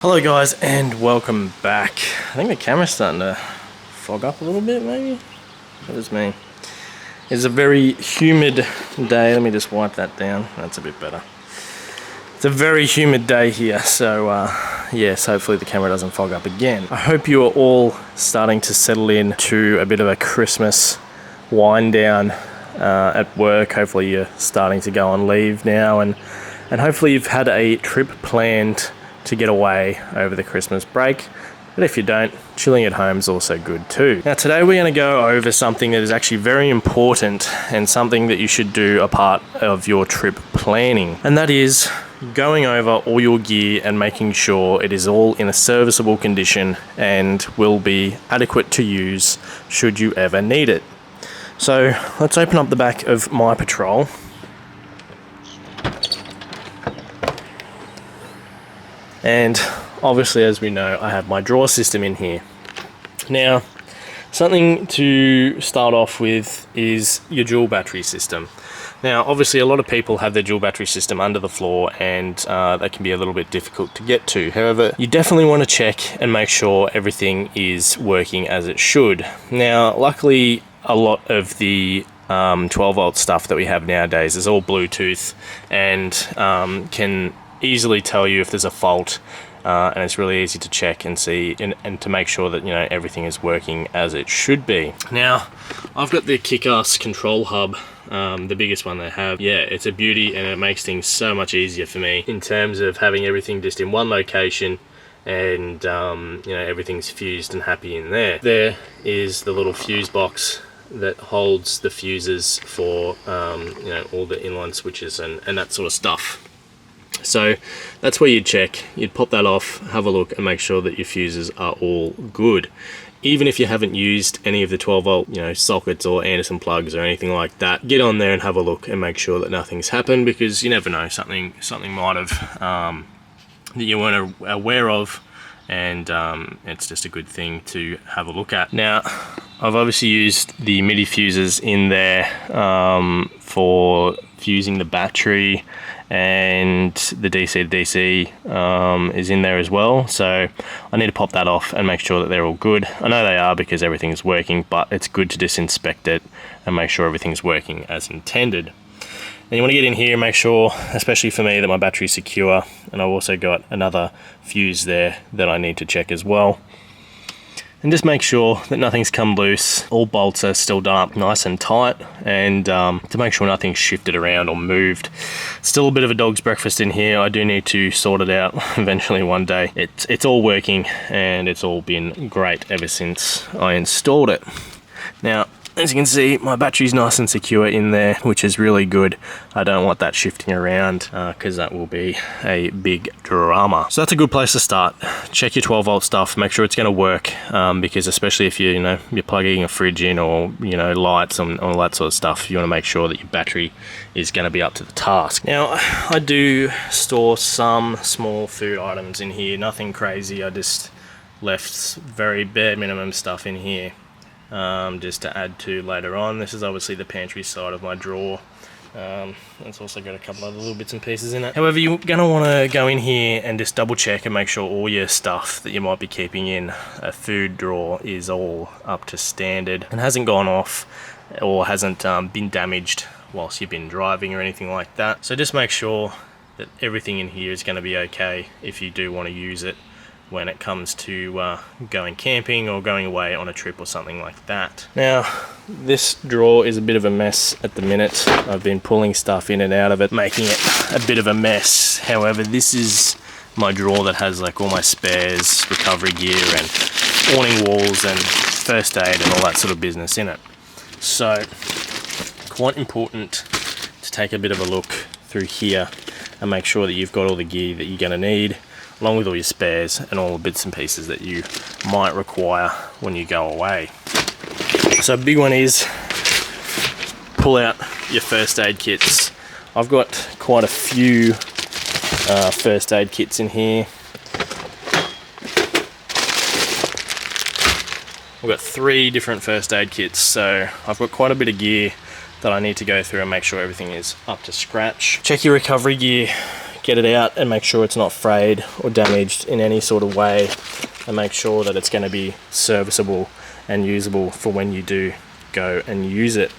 Hello guys and welcome back. I think the camera's starting to fog up a little bit maybe. That was me. It's a very humid day. Let me just wipe that down. That's a bit better. It's a very humid day here, so yes, hopefully the camera doesn't fog up again. I hope you are all starting to settle in to a bit of a Christmas wind down at work. Hopefully you're starting to go on leave now and hopefully you've had a trip planned to get away over the Christmas break. But if you don't, chilling at home is also good too. Now today we're going to go over something that is actually very important and something that you should do a part of your trip planning. And that is going over all your gear and making sure it is all in a serviceable condition and will be adequate to use should you ever need it. So let's open up the back of my Patrol. And obviously, as we know, I have my drawer system in here. Now, something to start off with is your dual battery system. Now, obviously, a lot of people have their dual battery system under the floor and that can be a little bit difficult to get to. However, you definitely want to check and make sure everything is working as it should. Now, luckily, a lot of the 12-volt stuff that we have nowadays is all Bluetooth and can easily tell you if there's a fault, and it's really easy to check and see and to make sure that everything is working as it should be. Now I've got the kick-ass control hub, the biggest one they have. Yeah, it's a beauty and it makes things so much easier for me in terms of having everything just in one location and everything's fused and happy in there. There is the little fuse box that holds the fuses for all the inline switches and that sort of stuff. So that's where you'd check. You'd pop that off, have a look and make sure that your fuses are all good. Even if you haven't used any of the 12-volt sockets or Anderson plugs or anything like that, get on there and have a look and make sure that nothing's happened, because you never know, something might have that you weren't aware of, and it's just a good thing to have a look at. Now I've obviously used the MIDI fuses in there for fusing the battery, and the DC to DC is in there as well, so I need to pop that off and make sure that they're all good. I know they are because everything's working, but it's good to just inspect it and make sure everything's working as intended. Then you want to get in here and make sure, especially for me, that my battery's secure, and I've also got another fuse there that I need to check as well. And just make sure that nothing's come loose, all bolts are still done up nice and tight, and to make sure nothing's shifted around or moved. Still a bit of a dog's breakfast in here. I do need to sort it out eventually one day. It's all working and it's all been great ever since I installed it. Now, as you can see, my battery's nice and secure in there, which is really good. I don't want that shifting around because that will be a big drama. So that's a good place to start. Check your 12-volt stuff, make sure it's going to work, because especially if you're plugging a fridge in or lights and all that sort of stuff, you want to make sure that your battery is going to be up to the task. Now, I do store some small food items in here, nothing crazy. I just left very bare minimum stuff in here. Just to add to later on. This is obviously the pantry side of my drawer. It's also got a couple other little bits and pieces in it. However, you're going to want to go in here and just double check and make sure all your stuff that you might be keeping in a food drawer is all up to standard and hasn't gone off or hasn't been damaged whilst you've been driving or anything like that. So just make sure that everything in here is going to be okay if you do want to use it when it comes to going camping or going away on a trip or something like that. Now, this drawer is a bit of a mess at the minute. I've been pulling stuff in and out of it, making it a bit of a mess. However, this is my drawer that has like all my spares, recovery gear and awning walls and first aid and all that sort of business in it. So, quite important to take a bit of a look through here and make sure that you've got all the gear that you're going to need, along with all your spares and all the bits and pieces that you might require when you go away. So a big one is pull out your first aid kits. I've got quite a few first aid kits in here. I've got 3 different first aid kits, so I've got quite a bit of gear that I need to go through and make sure everything is up to scratch. Check your recovery gear get it out and make sure it's not frayed or damaged in any sort of way, and make sure that it's going to be serviceable and usable for when you do go and use it.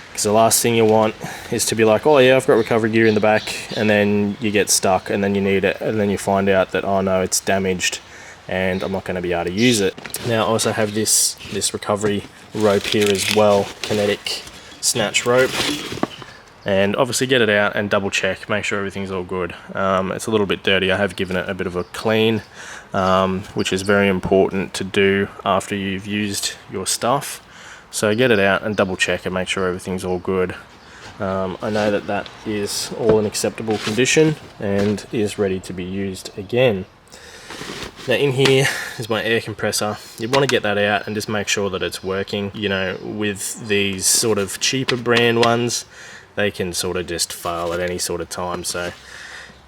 Because the last thing you want is to be like, oh yeah, I've got recovery gear in the back, and then you get stuck and then you need it, and then you find out that, oh no, it's damaged and I'm not going to be able to use it. Now I also have this recovery rope here as well, kinetic snatch rope, and obviously get it out and double check, make sure everything's all good. It's a little bit dirty. I have given it a bit of a clean, which is very important to do after you've used your stuff. So get it out and double check and make sure everything's all good. I know that that is all in acceptable condition and is ready to be used again. Now in here is my air compressor. You want to get that out and just make sure that it's working. You know, with these sort of cheaper brand ones, they can sort of just fail at any sort of time. So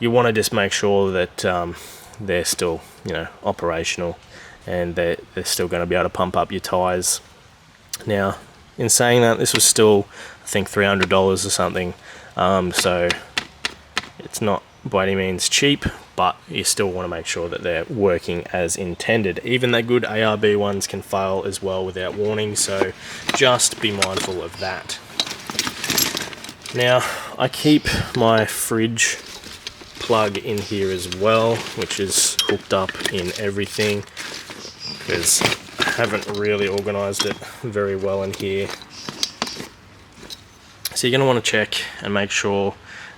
you want to just make sure that they're still, you know, operational, and they're still going to be able to pump up your tires. Now, in saying that, this was still, I think, $300 or something, so it's not by any means cheap, but you still want to make sure that they're working as intended. Even the good ARB ones can fail as well without warning, so just be mindful of that. Now, I keep my fridge plug in here as well, which is hooked up in everything, because I haven't really organized it very well in here. So you're going to want to check and make sure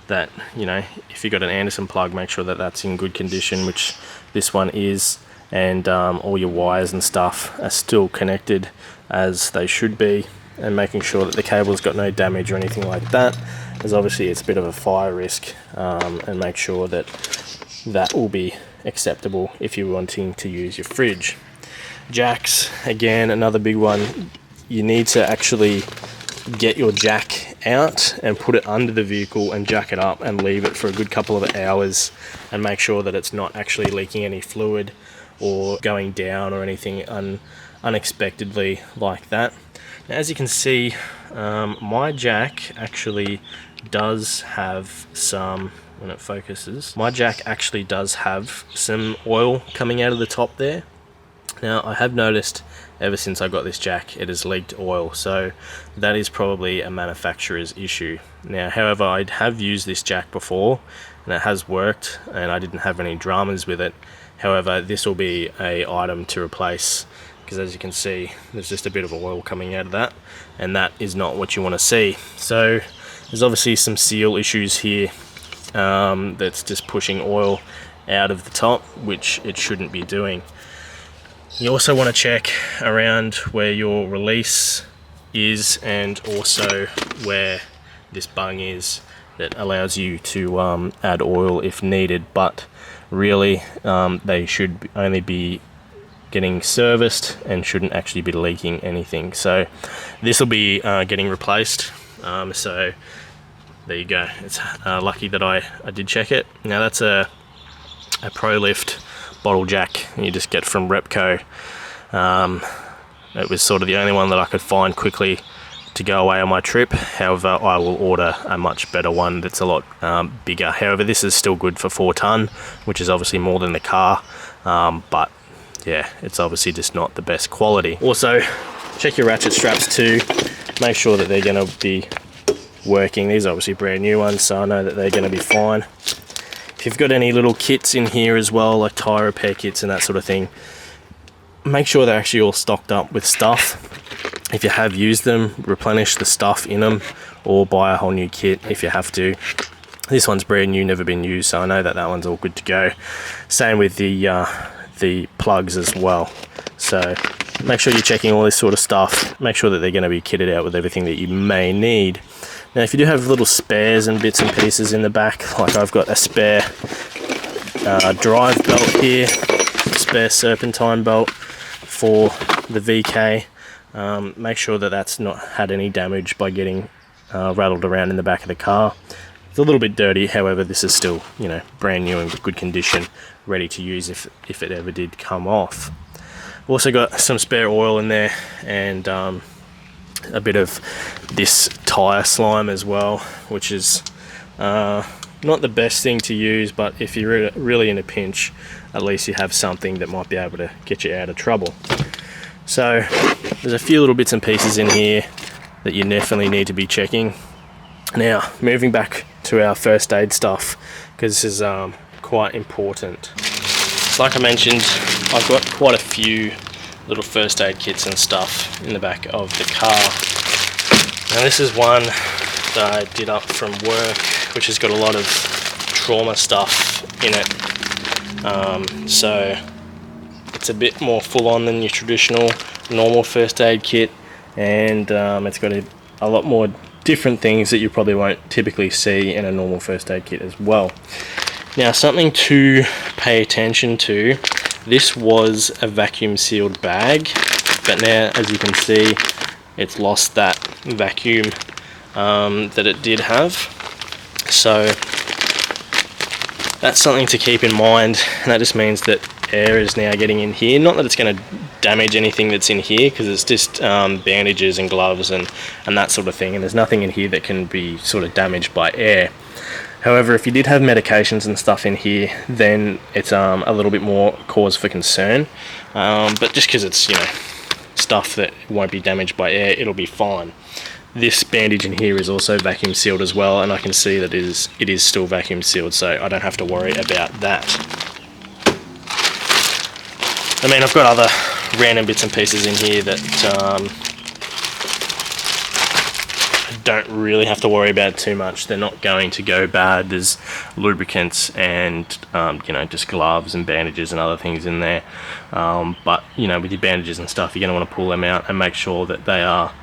that, you know, if you've got an Anderson plug, make sure that that's in good condition, which this one is, and all your wires and stuff are still connected as they should be, and making sure that the cable's got no damage or anything like that, as obviously it's a bit of a fire risk, and make sure that that will be acceptable if you're wanting to use your fridge. Jacks, again, another big one. You need to actually get your jack out and put it under the vehicle and jack it up and leave it for a good couple of hours, and make sure that it's not actually leaking any fluid or going down or anything unexpectedly like that. Now, as you can see, my jack actually does have some, when it focuses, my jack actually does have some oil coming out of the top there. Now, I have noticed ever since I got this jack, it has leaked oil, so that is probably a manufacturer's issue. Now, however, I have used this jack before and it has worked, and I didn't have any dramas with it. However, this will be a item to replace, because as you can see, there's just a bit of oil coming out of that, and that is not what you want to see. So there's obviously some seal issues here, that's just pushing oil out of the top, which it shouldn't be doing. You also want to check around where your release is, and also where this bung is that allows you to add oil if needed, but really they should only be getting serviced and shouldn't actually be leaking anything. So this will be getting replaced, so there you go. It's lucky that I did check it. Now that's a Pro Lift bottle jack you just get from Repco. It was sort of the only one that I could find quickly to go away on my trip. However, I will order a much better one that's a lot bigger. However, this is still good for 4 ton, which is obviously more than the car, but yeah, it's obviously just not the best quality. Also, check your ratchet straps too, make sure that they're going to be working. These are obviously brand new ones, so I know that they're going to be fine. If you've got any little kits in here as well, like tire repair kits and that sort of thing, make sure they're actually all stocked up with stuff. If you have used them, replenish the stuff in them, or buy a whole new kit if you have to. This one's brand new, never been used, so I know that that one's all good to go. Same with the plugs as well. So make sure you're checking all this sort of stuff. Make sure that they're going to be kitted out with everything that you may need. Now, if you do have little spares and bits and pieces in the back, like I've got a spare drive belt here, spare serpentine belt for the VK, make sure that that's not had any damage by getting rattled around in the back of the car. It's a little bit dirty, however, this is still, you know, brand new and good condition, ready to use if it ever did come off. Also got some spare oil in there, and a bit of this tire slime as well, which is Not the best thing to use, but if you're really in a pinch, at least you have something that might be able to get you out of trouble. So there's a few little bits and pieces in here that you definitely need to be checking. Now, moving back to our first aid stuff, because this is quite important. So like I mentioned, I've got quite a few little first aid kits and stuff in the back of the car. Now this is one that I did up from work, which has got a lot of trauma stuff in it. So it's a bit more full on than your traditional normal first aid kit, and it's got a lot more different things that you probably won't typically see in a normal first aid kit as well. Now, something to pay attention to, this was a vacuum sealed bag, but now as you can see it's lost that vacuum that it did have. So that's something to keep in mind, and that just means that air is now getting in here. Not that it's going to damage anything that's in here, because it's just bandages and gloves and that sort of thing, and there's nothing in here that can be sort of damaged by air. However, if you did have medications and stuff in here, then it's a little bit more cause for concern. But just because it's, you know, stuff that won't be damaged by air, it'll be fine. This bandage in here is also vacuum sealed as well, and I can see that it is still vacuum sealed, so I don't have to worry about that. I mean, I've got other random bits and pieces in here that don't really have to worry about too much. They're not going to go bad. There's lubricants and you know, just gloves and bandages and other things in there, but you know, with your bandages and stuff, you're going to want to pull them out and make sure that they are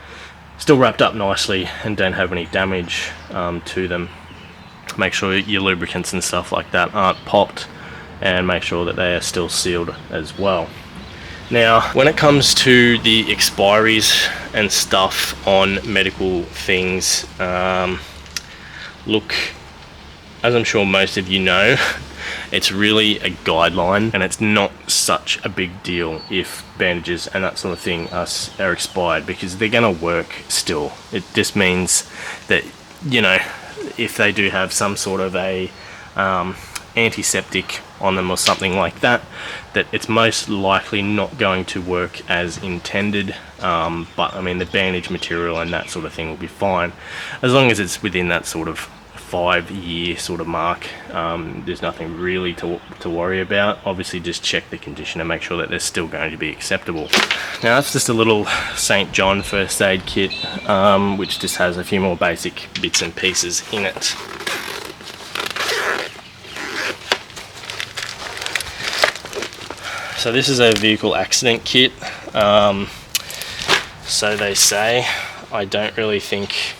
still wrapped up nicely and don't have any damage to them. Make sure your lubricants and stuff like that aren't popped, and make sure that they are still sealed as well. Now, when it comes to the expiries and stuff on medical things, look, as I'm sure most of you know, it's really a guideline, and it's not such a big deal if bandages and that sort of thing are expired, because they're going to work still. It just means that, you know, if they do have some sort of a antiseptic on them or something like that, that it's most likely not going to work as intended. But I mean, the bandage material and that sort of thing will be fine as long as it's within that sort of 5-year sort of mark. There's nothing really to worry about. Obviously just check the condition and make sure that they're still going to be acceptable. Now that's just a little St. John first aid kit, which just has a few more basic bits and pieces in it. So this is a vehicle accident kit, so they say. I don't really think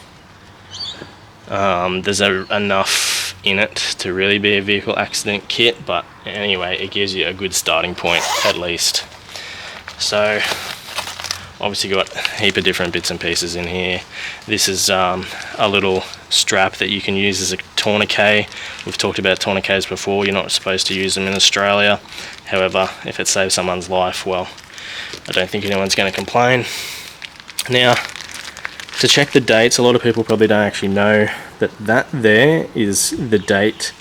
there's enough in it to really be a vehicle accident kit, but anyway, it gives you a good starting point at least. So obviously got a heap of different bits and pieces in here. This is a little strap that you can use as a tourniquet. We've talked about tourniquets before. You're not supposed to use them in Australia. However, if it saves someone's life, well, I don't think anyone's going to complain. Now, to check the dates, a lot of people probably don't actually know that there is the date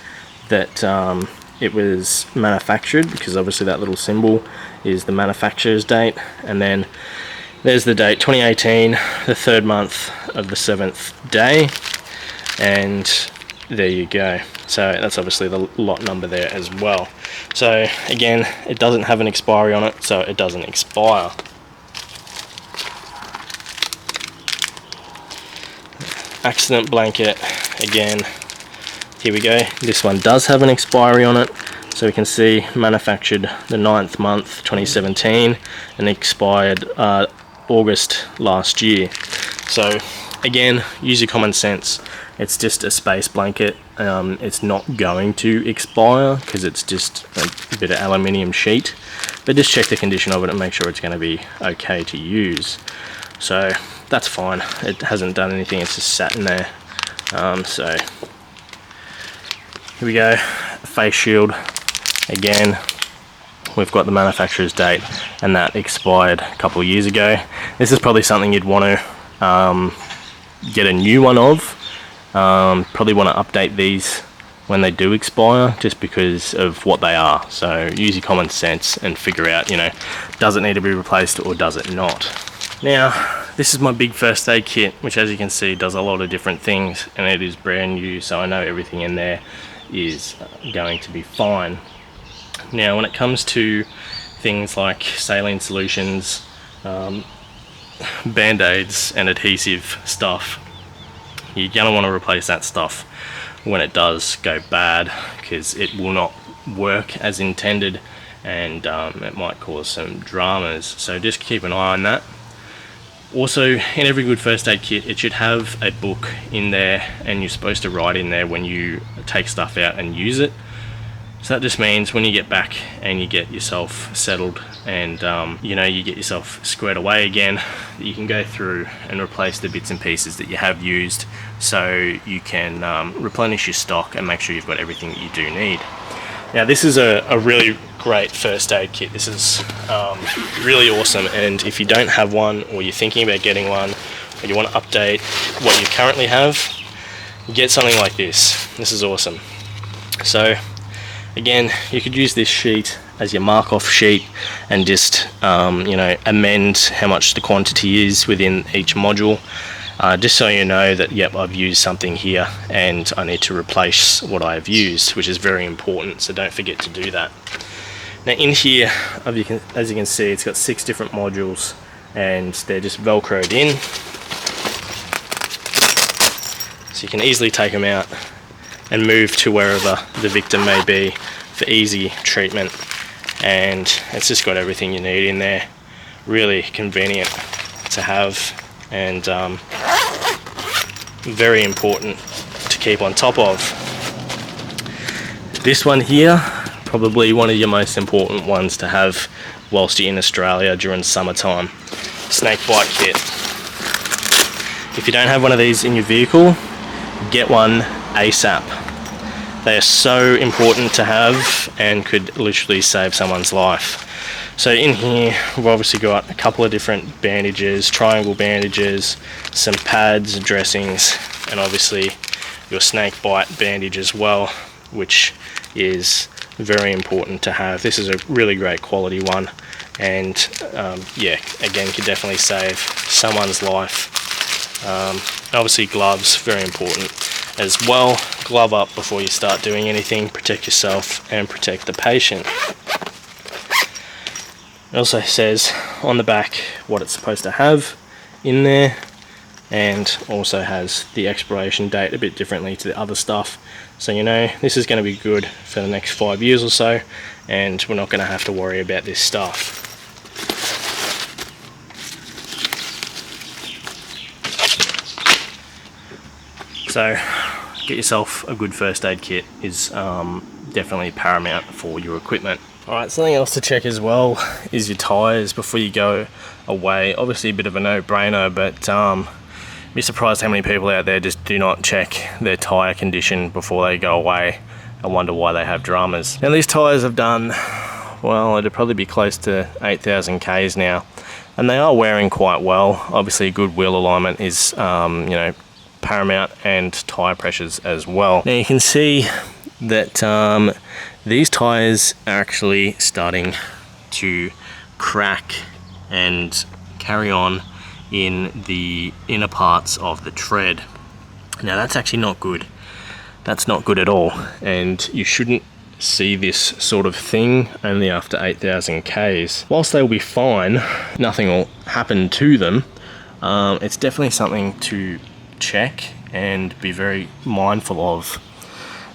that it was manufactured, because obviously that little symbol is the manufacturer's date, and then there's the date 2018, the 3rd month of the 7th day, and there you go. So that's obviously the lot number there as well. So again, it doesn't have an expiry on it, so it doesn't expire. Accident blanket, again, here we go. This one does have an expiry on it, so we can see manufactured the 9th month 2017 and expired August last year. So again, use your common sense. It's just a space blanket. It's not going to expire because it's just a bit of aluminium sheet, but just check the condition of it and make sure it's going to be okay to use. So that's fine. It hasn't done anything, it's just sat in there. So here we go. Face shield, again, we've got the manufacturer's date, and that expired a couple of years ago. This is probably something you'd want to get a new one of. Probably want to update these when they do expire, just because of what they are. So use your common sense and figure out, you know, does it need to be replaced or does it not? Now, this is my big first aid kit, which as you can see does a lot of different things, and it is brand new, so I know everything in there is going to be fine. Now, when it comes to things like saline solutions, band-aids and adhesive stuff, you're going to want to replace that stuff when it does go bad, because it will not work as intended, and it might cause some dramas, so just keep an eye on that. Also, in every good first aid kit, it should have a book in there, and you're supposed to write in there when you take stuff out and use it. So that just means when you get back and you get yourself settled and you know, you get yourself squared away again, you can go through and replace the bits and pieces that you have used, so you can replenish your stock and make sure you've got everything that you do need. Now, this is a really great first aid kit. This is really awesome, and if you don't have one, or you're thinking about getting one, or you want to update what you currently have, get something like this. This is awesome. So again, you could use this sheet as your mark off sheet and just you know, amend how much the quantity is within each module, just so you know that, yep, I've used something here and I need to replace what I have used, which is very important, so don't forget to do that. Now, in here, as you can see, it's got 6 different modules, and they're just velcroed in, so you can easily take them out and move to wherever the victim may be for easy treatment. And it's just got everything you need in there. Really convenient to have, and very important to keep on top of. This one here, probably one of your most important ones to have whilst you're in Australia during summertime. Snake bite kit. If you don't have one of these in your vehicle, get one ASAP. They are so important to have and could literally save someone's life. So in here, we've obviously got a couple of different bandages, triangle bandages, some pads, dressings, and obviously your snake bite bandage as well, which is very important to have. This is a really great quality one, and yeah, again, could definitely save someone's life. Obviously gloves, very important as well. Glove up before you start doing anything, protect yourself and protect the patient. It also says on the back what it's supposed to have in there, and also has the expiration date a bit differently to the other stuff, so you know this is going to be good for the next 5 years or so, and we're not going to have to worry about this stuff. So get yourself a good first aid kit is definitely paramount for your equipment. Alright, something else to check as well is your tyres before you go away. Obviously a bit of a no-brainer, but be surprised how many people out there just do not check their tyre condition before they go away and wonder why they have dramas. Now, these tyres have done, well, it'd probably be close to 8,000 Ks now, and they are wearing quite well. Obviously a good wheel alignment is you know, paramount, and tyre pressures as well. Now you can see that these tyres are actually starting to crack and carry on in the inner parts of the tread. Now that's actually not good. That's not good at all, and you shouldn't see this sort of thing only after 8,000 Ks. Whilst they'll be fine, nothing will happen to them, it's definitely something to check and be very mindful of.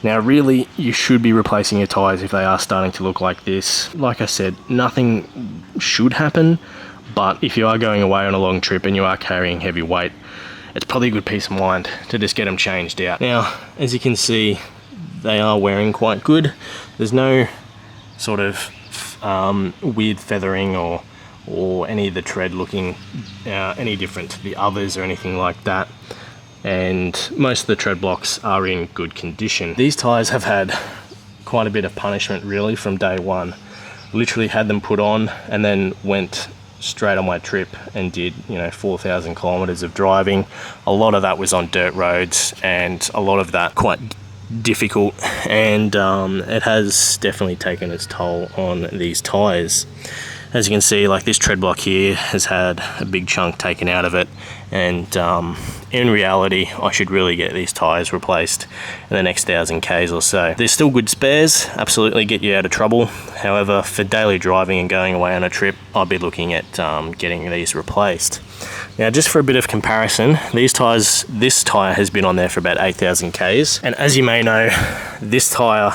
Now really, you should be replacing your tyres if they are starting to look like this. Like I said, nothing should happen, but if you are going away on a long trip and you are carrying heavy weight, it's probably a good peace of mind to just get them changed out. Now, as you can see, they are wearing quite good. There's no sort of weird feathering or any of the tread looking any different to the others or anything like that. And most of the tread blocks are in good condition. These tyres have had quite a bit of punishment really from day one. Literally had them put on and then went straight on my trip and did, you know, 4,000 kilometers of driving. A lot of that was on dirt roads, and a lot of that quite difficult, and it has definitely taken its toll on these tyres. As you can see, like this tread block here has had a big chunk taken out of it, and in reality I should really get these tyres replaced in the next 1000 k's or so. They're still good spares, absolutely get you out of trouble. However, for daily driving and going away on a trip, I'd be looking at getting these replaced. Now, just for a bit of comparison, these tyres, this tyre has been on there for about 8,000 k's, and as you may know, this tyre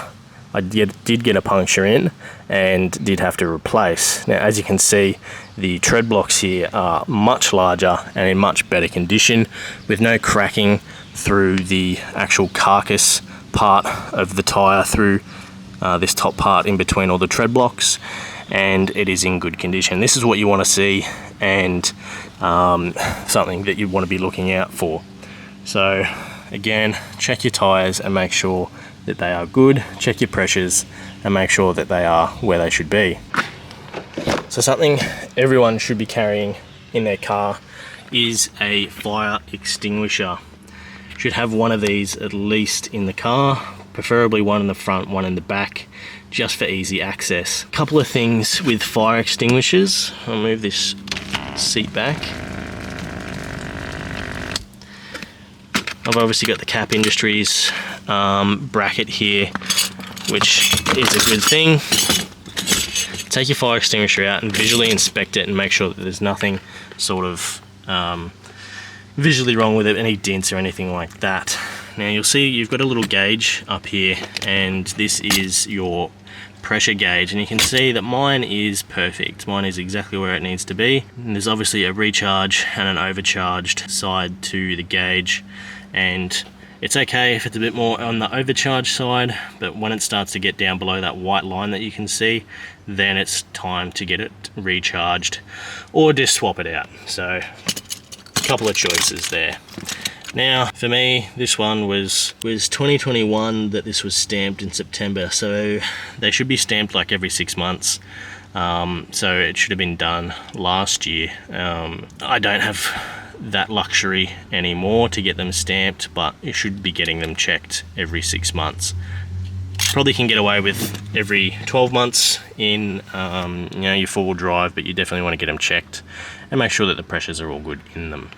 I did get a puncture in and did have to replace. Now, as you can see, the tread blocks here are much larger and in much better condition, with no cracking through the actual carcass part of the tyre through this top part in between all the tread blocks, and it is in good condition. This is what you want to see, and something that you want to be looking out for. So again, check your tyres and make sure that they are good, check your pressures and make sure that they are where they should be. So something everyone should be carrying in their car is a fire extinguisher. Should have one of these at least in the car, preferably one in the front, one in the back, just for easy access. A couple of things with fire extinguishers. I'll move this seat back. I've obviously got the Cap Industries bracket here, which is a good thing. Take your fire extinguisher out and visually inspect it and make sure that there's nothing sort of visually wrong with it, any dents or anything like that. Now you'll see you've got a little gauge up here, and this is your pressure gauge, and you can see that mine is perfect. Mine is exactly where it needs to be. And there's obviously a recharge and an overcharged side to the gauge, and it's okay if it's a bit more on the overcharged side, but when it starts to get down below that white line that you can see, then it's time to get it recharged or just swap it out. So a couple of choices there. Now for me, this one was 2021 that this was stamped in September, so they should be stamped like every 6 months. So it should have been done last year. I don't have that luxury anymore to get them stamped, but you should be getting them checked every 6 months. Probably can get away with every 12 months in your four-wheel drive, but you definitely want to get them checked and make sure that the pressures are all good in them.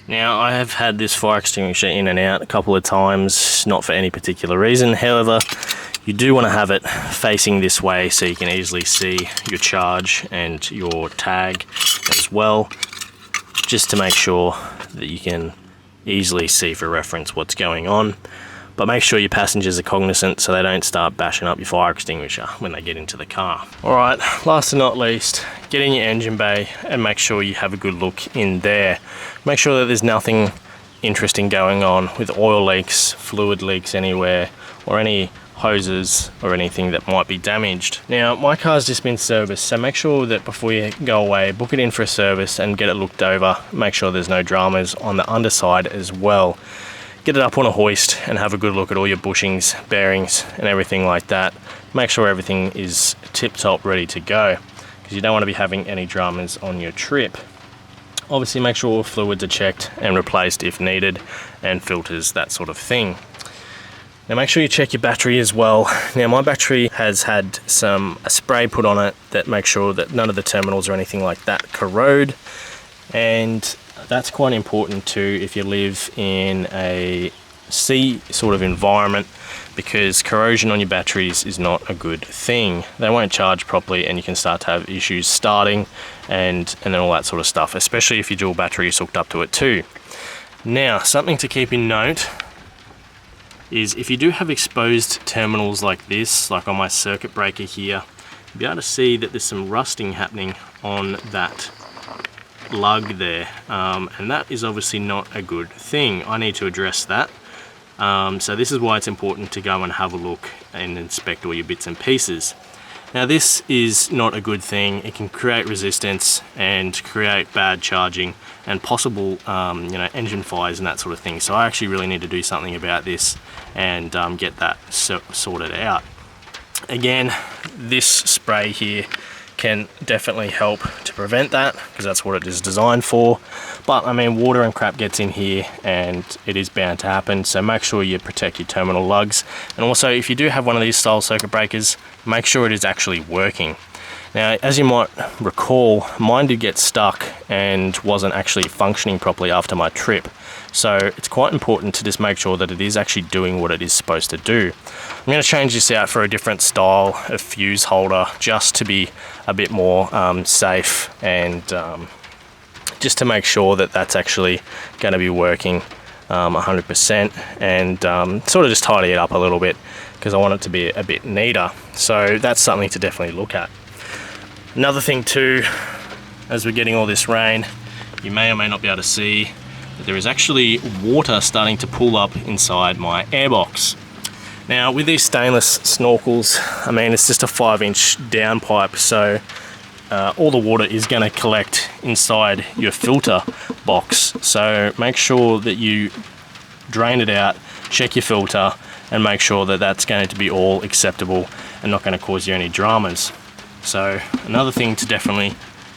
Now, I have had this fire extinguisher in and out a couple of times, not for any particular reason. However, you do want to have it facing this way so you can easily see your charge and your tag as well, just to make sure that you can easily see for reference what's going on. But make sure your passengers are cognizant so they don't start bashing up your fire extinguisher when they get into the car. Alright, last and not least, get in your engine bay and make sure you have a good look in there. Make sure that there's nothing interesting going on with oil leaks, fluid leaks anywhere, or any hoses or anything that might be damaged. Now, my car's just been serviced, so make sure that before you go away, book it in for a service and get it looked over. Make sure there's no dramas on the underside as well. Get it up on a hoist and have a good look at all your bushings, bearings and everything like that. Make sure everything is tip-top ready to go, because you don't want to be having any dramas on your trip. Obviously make sure all fluids are checked and replaced if needed, and filters, that sort of thing. Now make sure you check your battery as well. Now my battery has had a spray put on it that makes sure that none of the terminals or anything like that corrode, and that's quite important too if you live in a sea sort of environment, because corrosion on your batteries is not a good thing. They won't charge properly and you can start to have issues starting and then all that sort of stuff, especially if your dual battery is hooked up to it too. Now, something to keep in note is if you do have exposed terminals like this, like on my circuit breaker here, you'll be able to see that there's some rusting happening on that lug there, and that is obviously not a good thing. I need to address that. So this is why it's important to go and have a look and inspect all your bits and pieces. Now this is not a good thing. It can create resistance and create bad charging and possible engine fires and that sort of thing. So I actually really need to do something about this and get that sorted out. Again, this spray here can definitely help to prevent that, because that's what it is designed for. But I mean, water and crap gets in here and it is bound to happen, so make sure you protect your terminal lugs. And also, if you do have one of these style circuit breakers, make sure it is actually working. Now, as you might recall, mine did get stuck and wasn't actually functioning properly after my trip. So it's quite important to just make sure that it is actually doing what it is supposed to do. I'm going to change this out for a different style of fuse holder, just to be a bit more safe, and just to make sure that that's actually going to be working 100%, and sort of just tidy it up a little bit, because I want it to be a bit neater. So that's something to definitely look at. Another thing too, as we're getting all this rain, you may or may not be able to see that there is actually water starting to pool up inside my airbox. Now, with these stainless snorkels, I mean, it's just a 5-inch downpipe, so all the water is going to collect inside your filter box. So make sure that you drain it out, check your filter, and make sure that that's going to be all acceptable and not going to cause you any dramas. So another thing to definitely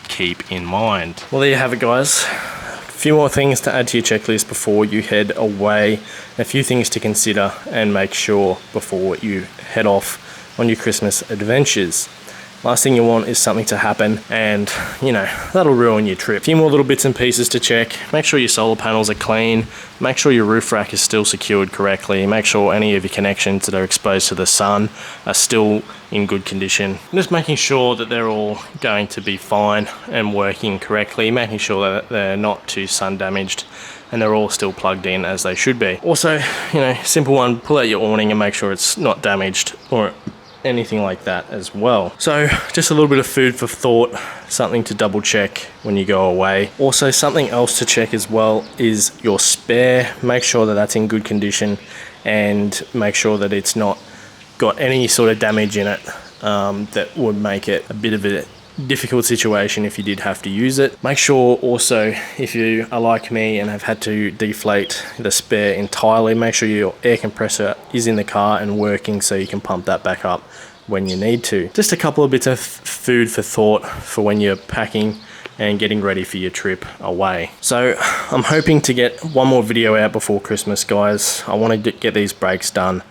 keep in mind. Well, there you have it, guys. A few more things to add to your checklist before you head away. A few things to consider and make sure before you head off on your Christmas adventures. Last thing you want is something to happen and, you know, that'll ruin your trip. A few more little bits and pieces to check. Make sure your solar panels are clean. Make sure your roof rack is still secured correctly. Make sure any of your connections that are exposed to the sun are still in good condition. Just making sure that they're all going to be fine and working correctly. Making sure that they're not too sun damaged and they're all still plugged in as they should be. Also, you know, simple one, pull out your awning and make sure it's not damaged or anything like that as well. So just a little bit of food for thought, something to double check when you go away. Also, something else to check as well is your spare. Make sure that that's in good condition and make sure that it's not got any sort of damage in it that would make it a bit of a difficult situation if you did have to use it. Make sure also, if you are like me and have had to deflate the spare entirely, make sure your air compressor is in the car and working so you can pump that back up when you need to. Just a couple of bits of food for thought for when you're packing and getting ready for your trip away. So I'm hoping to get one more video out before Christmas, guys. I want to get these brakes done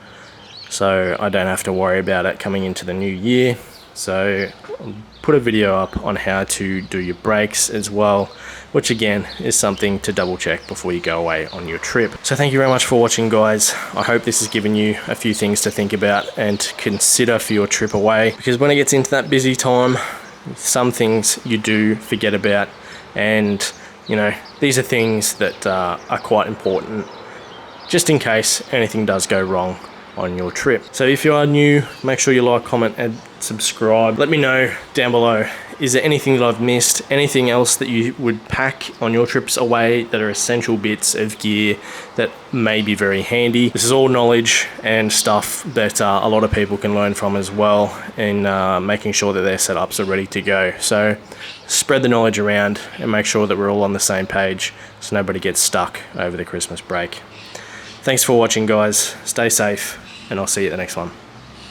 so I don't have to worry about it coming into the new year. So I'll put a video up on how to do your brakes as well, which again is something to double check before you go away on your trip. So thank you very much for watching, guys. I hope this has given you a few things to think about and to consider for your trip away, because when it gets into that busy time, some things you do forget about, and you know, these are things that are quite important just in case anything does go wrong on your trip. So if you are new, make sure you like, comment and subscribe. Let me know down below, is there anything that I've missed, anything else that you would pack on your trips away that are essential bits of gear that may be very handy. This is all knowledge and stuff that a lot of people can learn from as well, in making sure that their setups are ready to go. So spread the knowledge around and make sure that we're all on the same page so nobody gets stuck over the Christmas break. Thanks for watching, guys. Stay safe, and I'll see you at the next one.